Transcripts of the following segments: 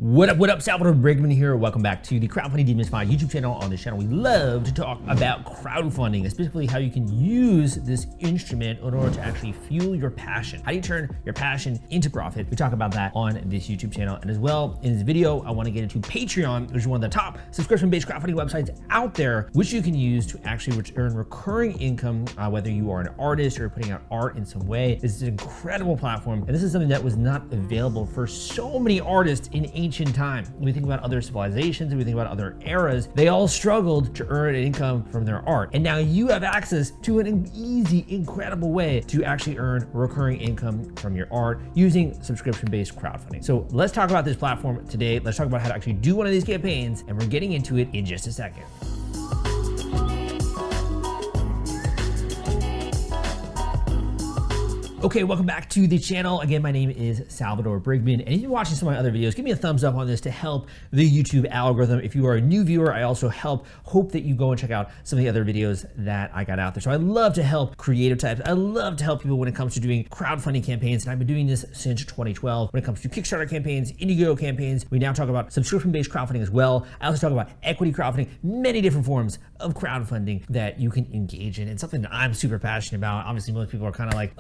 What up, Salvador Briggman here. Welcome back to the Crowdfunding Demystified YouTube channel. On this channel, we love to talk about crowdfunding, specifically how you can use this instrument in order to actually fuel your passion. How do you turn your passion into profit? We talk about that on this YouTube channel. And as well, in this video, I want to get into Patreon, which is one of the top subscription-based crowdfunding websites out there, which you can use to actually earn recurring income, whether you are an artist or putting out art in some way. This is an incredible platform. And this is something that was not available for so many artists in ancient time. When we think about other civilizations, when we think about other eras, they all struggled to earn an income from their art. And now you have access to an easy, incredible way to actually earn recurring income from your art using subscription-based crowdfunding. So let's talk about this platform today. Let's talk about how to actually do one of these campaigns, and we're getting into it in just a second. Okay, welcome back to the channel. Again, my name is Salvador Briggman, and if you're watching some of my other videos, give me a thumbs up on this to help the YouTube algorithm. If you are a new viewer, I also hope that you go and check out some of the other videos that I got out there. So I love to help creative types. I love to help people when it comes to doing crowdfunding campaigns, and I've been doing this since 2012. When it comes to Kickstarter campaigns, Indiegogo campaigns, we now talk about subscription-based crowdfunding as well. I also talk about equity crowdfunding, many different forms of crowdfunding that you can engage in. It's something that I'm super passionate about. Obviously, most people are kind of like,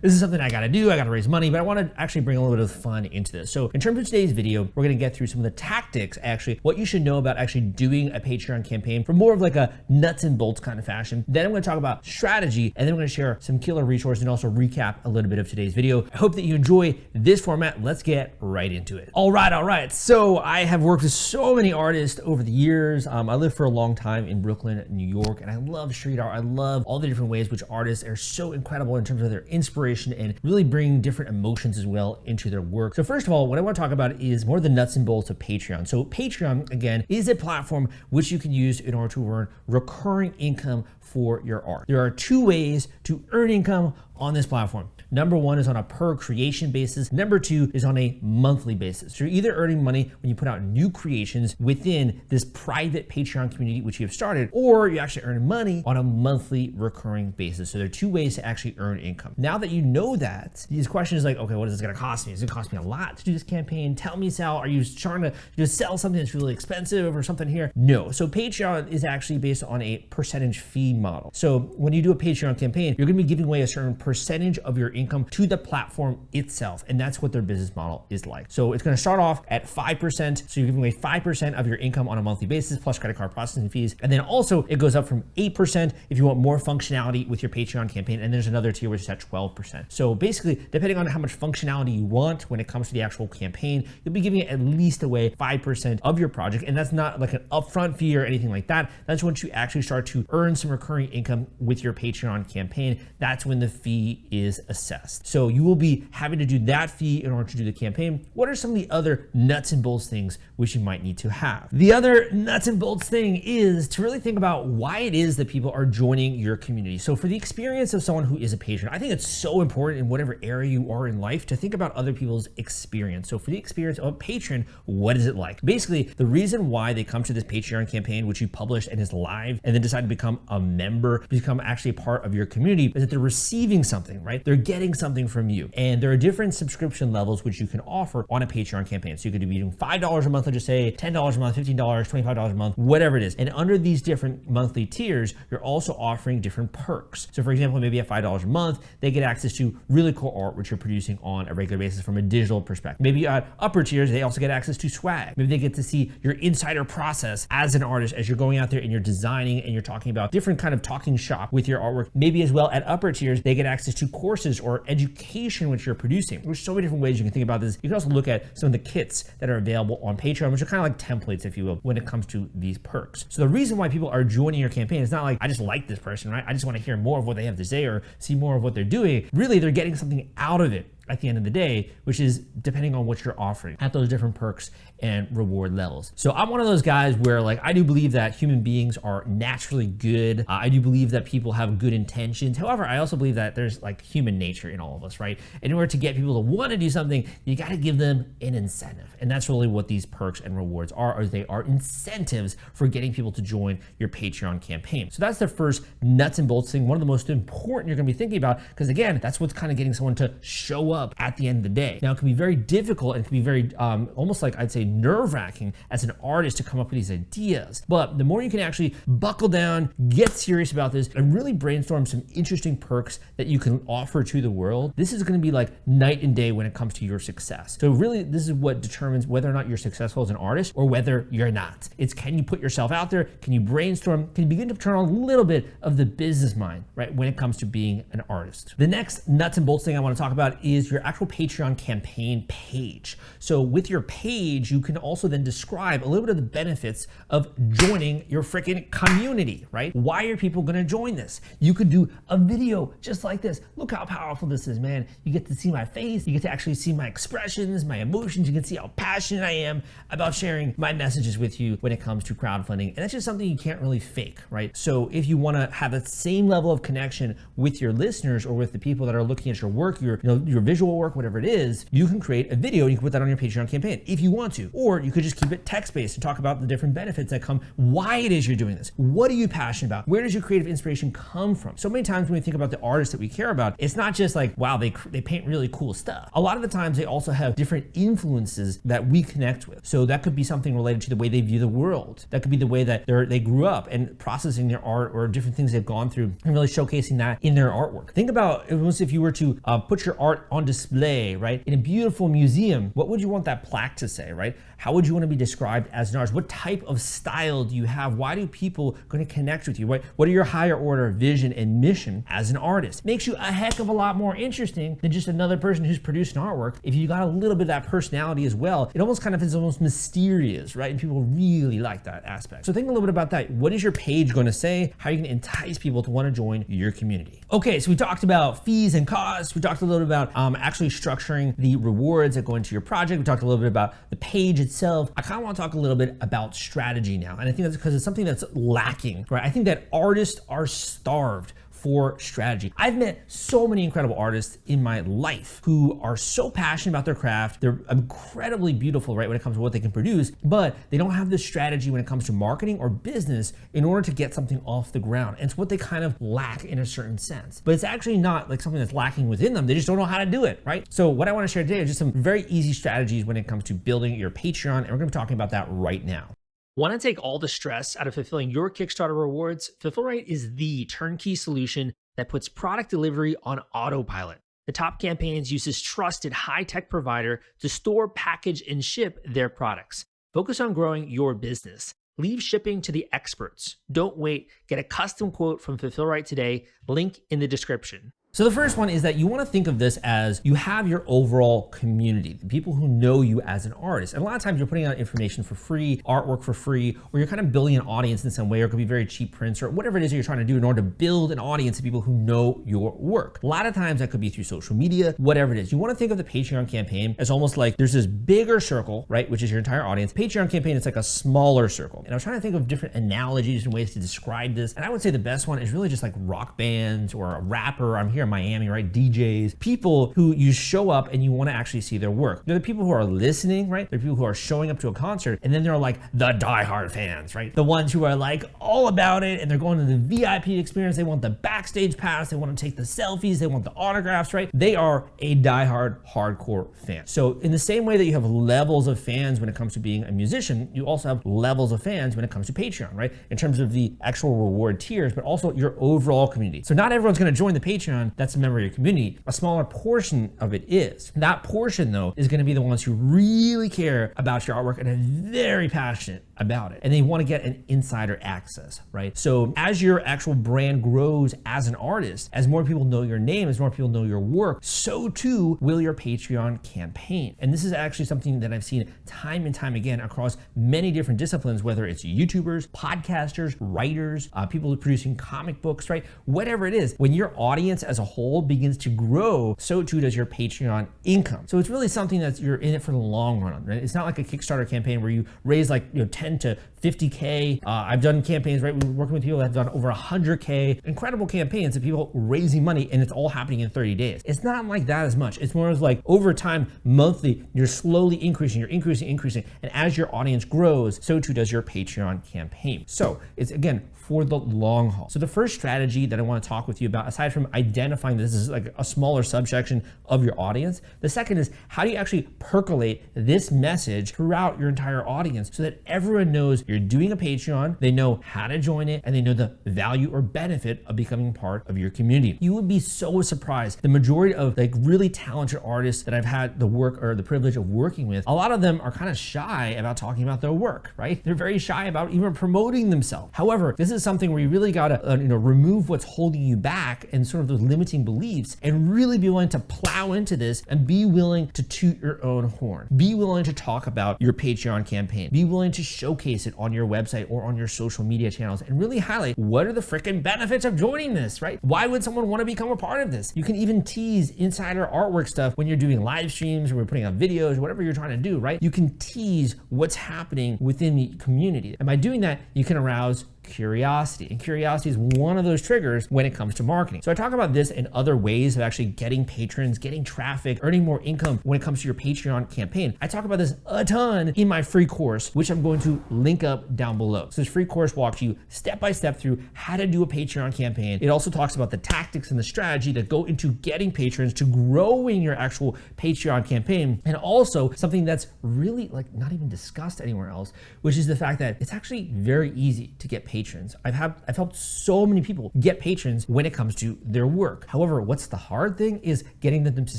this is something I gotta do, I gotta raise money, but I wanna actually bring a little bit of fun into this. So in terms of today's video, we're gonna get through some of the tactics, actually, what you should know about actually doing a Patreon campaign from more of like a nuts and bolts kind of fashion. Then I'm gonna talk about strategy, and then I'm gonna share some killer resources and also recap a little bit of today's video. I hope that you enjoy this format. Let's get right into it. All right. So I have worked with so many artists over the years. I lived for a long time in Brooklyn, New York, and I love street art. I love all the different ways which artists are so incredible in terms of their inspiration and really bring different emotions as well into their work. So first of all, what I want to talk about is more the nuts and bolts of Patreon. So Patreon, again, is a platform which you can use in order to earn recurring income for your art. There are two ways to earn income on this platform. Number one is on a per creation basis. Number two is on a monthly basis. So you're either earning money when you put out new creations within this private Patreon community, which you have started, or you actually earn money on a monthly recurring basis. So there are two ways to actually earn income. Now that you know that, these questions like, okay, what is this gonna cost me? Is it gonna cost me a lot to do this campaign? Tell me, Sal, are you trying to just sell something that's really expensive or something here? No, so Patreon is actually based on a percentage fee model. So when you do a Patreon campaign, you're gonna be giving away a certain percentage of your income to the platform itself. And that's what their business model is like. So it's gonna start off at 5%. So you're giving away 5% of your income on a monthly basis plus credit card processing fees. And then also it goes up from 8% if you want more functionality with your Patreon campaign. And there's another tier which is at 12%. So basically, depending on how much functionality you want when it comes to the actual campaign, you'll be giving at least away 5% of your project. And that's not like an upfront fee or anything like that. That's once you actually start to earn some recurring income with your Patreon campaign. That's when the fee is assessed. So you will be having to do that fee in order to do the campaign. What are some of the other nuts and bolts things which you might need to have? The other nuts and bolts thing is to really think about why it is that people are joining your community. So for the experience of someone who is a patron, I think it's so important in whatever area you are in life to think about other people's experience. So for the experience of a patron, what is it like? Basically, the reason why they come to this Patreon campaign, which you published and is live, and then decide to become a member, become actually a part of your community, is that they're receiving something, right? They're getting something from you. And there are different subscription levels which you can offer on a Patreon campaign. So you could be doing $5 a month, or just say $10 a month, $15, $25 a month, whatever it is. And under these different monthly tiers, you're also offering different perks. So for example, maybe at $5 a month, they get access to really cool art which you're producing on a regular basis from a digital perspective. Maybe at upper tiers, they also get access to swag. Maybe they get to see your insider process as an artist as you're going out there and you're designing and you're talking about different kind of talking shop with your artwork. Maybe as well at upper tiers, they get access to courses or education which you're producing. There's so many different ways you can think about this. You can also look at some of the kits that are available on Patreon, which are kind of like templates, if you will, when it comes to these perks. So the reason why people are joining your campaign is not like, I just like this person, right? I just want to hear more of what they have to say or see more of what they're doing. Really, they're getting something out of it at the end of the day, which is depending on what you're offering at those different perks and reward levels. So I'm one of those guys where like, I do believe that human beings are naturally good. I do believe that people have good intentions. However, I also believe that there's like human nature in all of us, right? In order to get people to want to do something, you got to give them an incentive. And that's really what these perks and rewards are, or they are incentives for getting people to join your Patreon campaign. So that's the first nuts and bolts thing. One of the most important you're going to be thinking about, because again, that's what's kind of getting someone to show up up at the end of the day. Now, it can be very difficult and it can be very almost like I'd say nerve-wracking as an artist to come up with these ideas. But the more you can actually buckle down, get serious about this, and really brainstorm some interesting perks that you can offer to the world, this is going to be like night and day when it comes to your success. So really, this is what determines whether or not you're successful as an artist or whether you're not. It's, can you put yourself out there? Can you brainstorm? Can you begin to turn on a little bit of the business mind, right, when it comes to being an artist? The next nuts and bolts thing I want to talk about is your actual Patreon campaign page. So with your page, you can also then describe a little bit of the benefits of joining your freaking community, right? Why are people going to join this? You could do a video just like this. Look how powerful this is, man. You get to see my face. You get to actually see my expressions, my emotions. You can see how passionate I am about sharing my messages with you when it comes to crowdfunding. And that's just something you can't really fake, right? So if you want to have the same level of connection with your listeners or with the people that are looking at your work, your visual work, whatever it is, you can create a video and you can put that on your Patreon campaign if you want to. Or you could just keep it text-based and talk about the different benefits that come, why it is you're doing this. What are you passionate about? Where does your creative inspiration come from? So many times when we think about the artists that we care about, it's not just like, wow, they paint really cool stuff. A lot of the times they also have different influences that we connect with. So that could be something related to the way they view the world. That could be the way that they grew up and processing their art or different things they've gone through and really showcasing that in their artwork. Think about almost if you were to put your art on display, right, in a beautiful museum, what would you want that plaque to say, right? How would you want to be described as an artist? What type of style do you have? Why do people going to connect with you? What are your higher order vision and mission as an artist? Makes you a heck of a lot more interesting than just another person who's producing artwork. If you got a little bit of that personality as well, it almost kind of is almost mysterious, right? And people really like that aspect. So think a little bit about that. What is your page going to say? How are you going to entice people to want to join your community? Okay, so we talked about fees and costs. We talked a little bit about actually structuring the rewards that go into your project. We talked a little bit about the page itself. I kind of want to talk a little bit about strategy now. And I think that's because it's something that's lacking, right? I think that artists are starved for strategy. I've met so many incredible artists in my life who are so passionate about their craft. They're incredibly beautiful, right, when it comes to what they can produce, but they don't have the strategy when it comes to marketing or business in order to get something off the ground. And it's what they kind of lack in a certain sense. But it's actually not like something that's lacking within them. They just don't know how to do it, right? So what I want to share today is just some very easy strategies when it comes to building your Patreon, and we're going to be talking about that right now. Want to take all the stress out of fulfilling your Kickstarter rewards? Fulfillrite is the turnkey solution that puts product delivery on autopilot. The Top Campaigns uses trusted high-tech provider to store, package, and ship their products. Focus on growing your business. Leave shipping to the experts. Don't wait. Get a custom quote from Fulfillrite today. Link in the description. So the first one is that you want to think of this as you have your overall community, the people who know you as an artist. And a lot of times you're putting out information for free, artwork for free, or you're kind of building an audience in some way, or it could be very cheap prints or whatever it is that you're trying to do in order to build an audience of people who know your work. A lot of times that could be through social media, whatever it is. You want to think of the Patreon campaign as almost like there's this bigger circle, right, which is your entire audience. Patreon campaign is like a smaller circle. And I was trying to think of different analogies and ways to describe this. And I would say the best one is really just like rock bands or a rapper. I'm here in Miami, right? DJs, people who you show up and you want to actually see their work. They're the people who are listening, right? They're people who are showing up to a concert, and then they're like the diehard fans, right? The ones who are like all about it, and they're going to the VIP experience. They want the backstage pass. They want to take the selfies. They want the autographs, right? They are a diehard, hardcore fan. So in the same way that you have levels of fans when it comes to being a musician, you also have levels of fans when it comes to Patreon, right? In terms of the actual reward tiers, but also your overall community. So not everyone's going to join the Patreon that's a member of your community. A smaller portion of it is. That portion, though, is going to be the ones who really care about your artwork and are very passionate about it. And they want to get an insider access, right? So as your actual brand grows as an artist, as more people know your name, as more people know your work, so too will your Patreon campaign. And this is actually something that I've seen time and time again across many different disciplines, whether it's YouTubers, podcasters, writers, people producing comic books, right? Whatever it is, when your audience as a whole begins to grow, so too does your Patreon income. So it's really something that you're in it for the long run, right? It's not like a Kickstarter campaign where you raise like $10 10 to 50K. I've done campaigns, right? We're working with people that have done over 100K, incredible campaigns of people raising money, and it's all happening in 30 days. It's not like that as much. It's more of like over time, monthly, you're slowly increasing, you're increasing. And as your audience grows, so too does your Patreon campaign. So it's, again, for the long haul. So the first strategy that I want to talk with you about, aside from identifying this is like a smaller subsection of your audience, the second is how do you actually percolate this message throughout your entire audience so that everyone knows you're doing a Patreon, they know how to join it, and they know the value or benefit of becoming part of your community. You would be so surprised. The majority of like really talented artists that I've had the work or the privilege of working with, a lot of them are kind of shy about talking about their work, right? They're very shy about even promoting themselves. However, this is something where you really gotta remove what's holding you back and sort of those limiting beliefs and really be willing to plow into this and be willing to toot your own horn. Be willing to talk about your Patreon campaign. Be willing to showcase it on your website or on your social media channels and really highlight what are the freaking benefits of joining this, right? Why would someone want to become a part of this? You can even tease insider artwork stuff when you're doing live streams or we're putting out videos, whatever you're trying to do, right? You can tease what's happening within the community. And by doing that, you can arouse curiosity. And curiosity is one of those triggers when it comes to marketing. So I talk about this and other ways of actually getting patrons, getting traffic, earning more income when it comes to your Patreon campaign. I talk about this a ton in my free course, which I'm going to link up down below. So this free course walks you step by step through how to do a Patreon campaign. It also talks about the tactics and the strategy that go into getting patrons, to growing your actual Patreon campaign, and also something that's really like not even discussed anywhere else, which is the fact that it's actually very easy to get patrons. I've helped so many people get patrons when it comes to their work. However, what's the hard thing is getting them to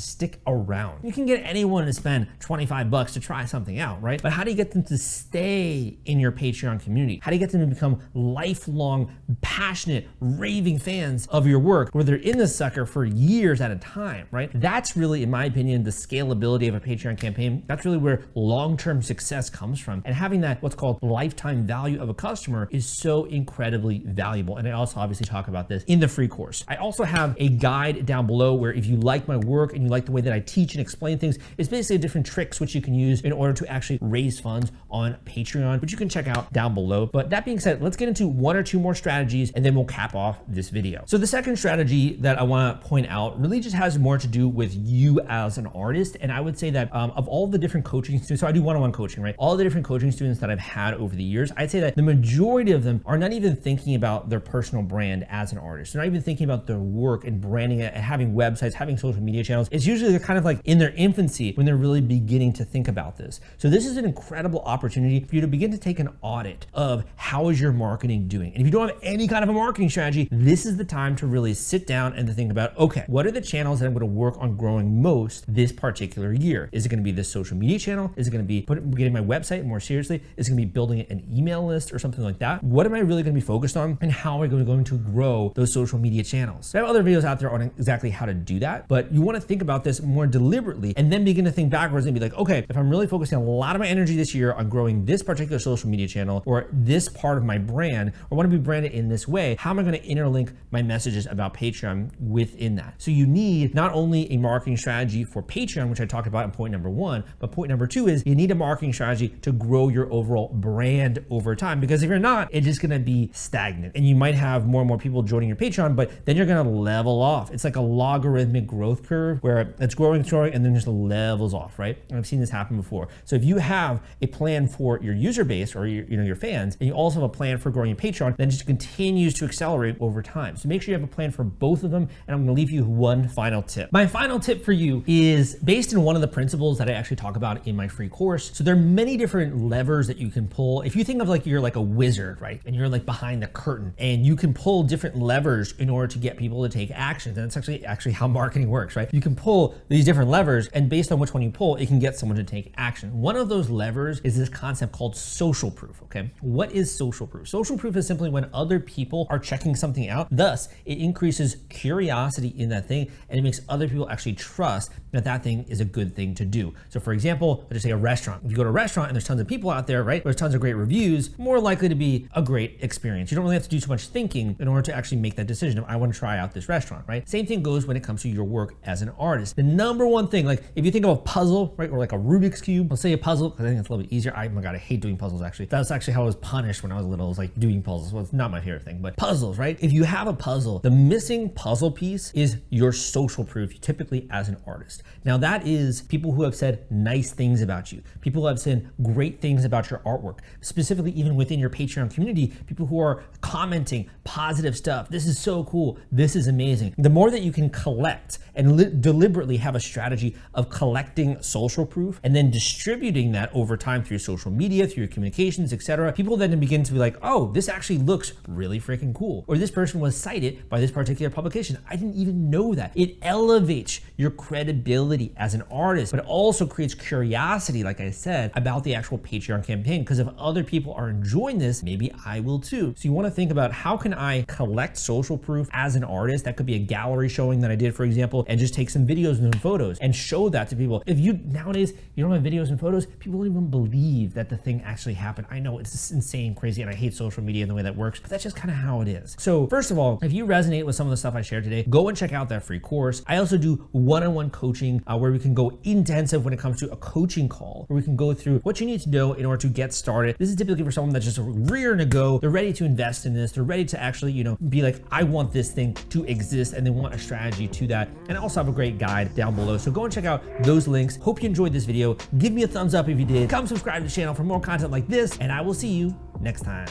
stick around. You can get anyone to spend 25 bucks to try something out, right? But how do you get them to stay in your Patreon community? How do you get them to become lifelong, passionate, raving fans of your work where they're in this sucker for years at a time, right? That's really, in my opinion, the scalability of a Patreon campaign. That's really where long-term success comes from. And having that, what's called lifetime value of a customer, is so incredibly valuable. And I also obviously talk about this in the free course. I also have a guide down below where if you like my work and you like the way that I teach and explain things, it's basically different tricks which you can use in order to actually raise funds on Patreon, which you can check out down below. But that being said, let's get into one or two more strategies and then we'll cap off this video. So the second strategy that I want to point out really just has more to do with you as an artist. And I would say that of all the different coaching students, so I do one-on-one coaching, right? All the different coaching students that I've had over the years, I'd say that the majority of them are not even thinking about their personal brand as an artist. They're not even thinking about their work and branding it and having websites, having social media channels. It's usually they're kind of like in their infancy when they're really beginning to think about this. So this is an incredible opportunity for you to begin to take an audit of how is your marketing doing. And if you don't have any kind of a marketing strategy, this is the time to really sit down and to think about, okay, what are the channels that I'm going to work on growing most this particular year? Is it going to be this social media channel? Is it going to be getting my website more seriously? Is it going to be building an email list or something like that? What am I really going to be focused on, and how are we going to grow those social media channels? So I have other videos out there on exactly how to do that, but you want to think about this more deliberately and then begin to think backwards and be like, okay, if I'm really focusing a lot of my energy this year on growing this particular social media channel or this part of my brand, or want to be branded in this way, how am I going to interlink my messages about Patreon within that? So you need not only a marketing strategy for Patreon, which I talked about in point number one, but point number two is you need a marketing strategy to grow your overall brand over time. Because if you're not, it's just going to be stagnant, and you might have more and more people joining your Patreon, but then you're going to level off. It's like a logarithmic growth curve where it's growing, and then just levels off, right? And I've seen this happen before. So if you have a plan for your user base or your fans, and you also have a plan for growing your Patreon, then it just continues to accelerate over time. So make sure you have a plan for both of them. And I'm going to leave you one final tip. My final tip for you is based in one of the principles that I actually talk about in my free course. So there are many different levers that you can pull. If you think of like you're like a wizard, right? And you're like behind the curtain, and you can pull different levers in order to get people to take actions. And that's actually how marketing works, right? You can pull these different levers, and based on which one you pull, it can get someone to take action. One of those levers is this concept called social proof, okay? What is social proof? Social proof is simply when other people are checking something out. Thus, it increases curiosity in that thing, and it makes other people actually trust that that thing is a good thing to do. So for example, let's just say a restaurant. If you go to a restaurant and there's tons of people out there, right? There's tons of great reviews, more likely to be a great great experience. You don't really have to do too much thinking in order to actually make that decision of I want to try out this restaurant, right? Same thing goes when it comes to your work as an artist. The number one thing, like if you think of a puzzle, right, or like a Rubik's Cube, let's say a puzzle, because I think it's a little bit easier. Oh my God, I hate doing puzzles actually. That's actually how I was punished when I was little, was like doing puzzles. Well, it's not my favorite thing, but puzzles, right? If you have a puzzle, the missing puzzle piece is your social proof, typically as an artist. Now that is people who have said nice things about you, people who have said great things about your artwork, specifically even within your Patreon community, people who are commenting positive stuff. This is so cool. This is amazing. The more that you can collect and deliberately have a strategy of collecting social proof and then distributing that over time through social media, through your communications, etc., people then begin to be like, oh, this actually looks really freaking cool. Or this person was cited by this particular publication. I didn't even know that. It elevates your credibility as an artist, but it also creates curiosity, like I said, about the actual Patreon campaign, because if other people are enjoying this, maybe I will too. So you want to think about how can I collect social proof as an artist? That could be a gallery showing that I did, for example, and just take some videos and photos and show that to people. If you nowadays, you don't have videos and photos, people don't even believe that the thing actually happened. I know it's insane, crazy, and I hate social media and the way that works, but that's just kind of how it is. So first of all, if you resonate with some of the stuff I shared today, go and check out that free course. I also do one-on-one coaching where we can go intensive when it comes to a coaching call, where we can go through what you need to know in order to get started. This is typically for someone that's just rearing to go. They're ready to invest in this. They're ready to actually, be like, I want this thing to exist, and they want a strategy to that. And I also have a great guide down below. So go and check out those links. Hope you enjoyed this video. Give me a thumbs up if you did. Come subscribe to the channel for more content like this, and I will see you next time.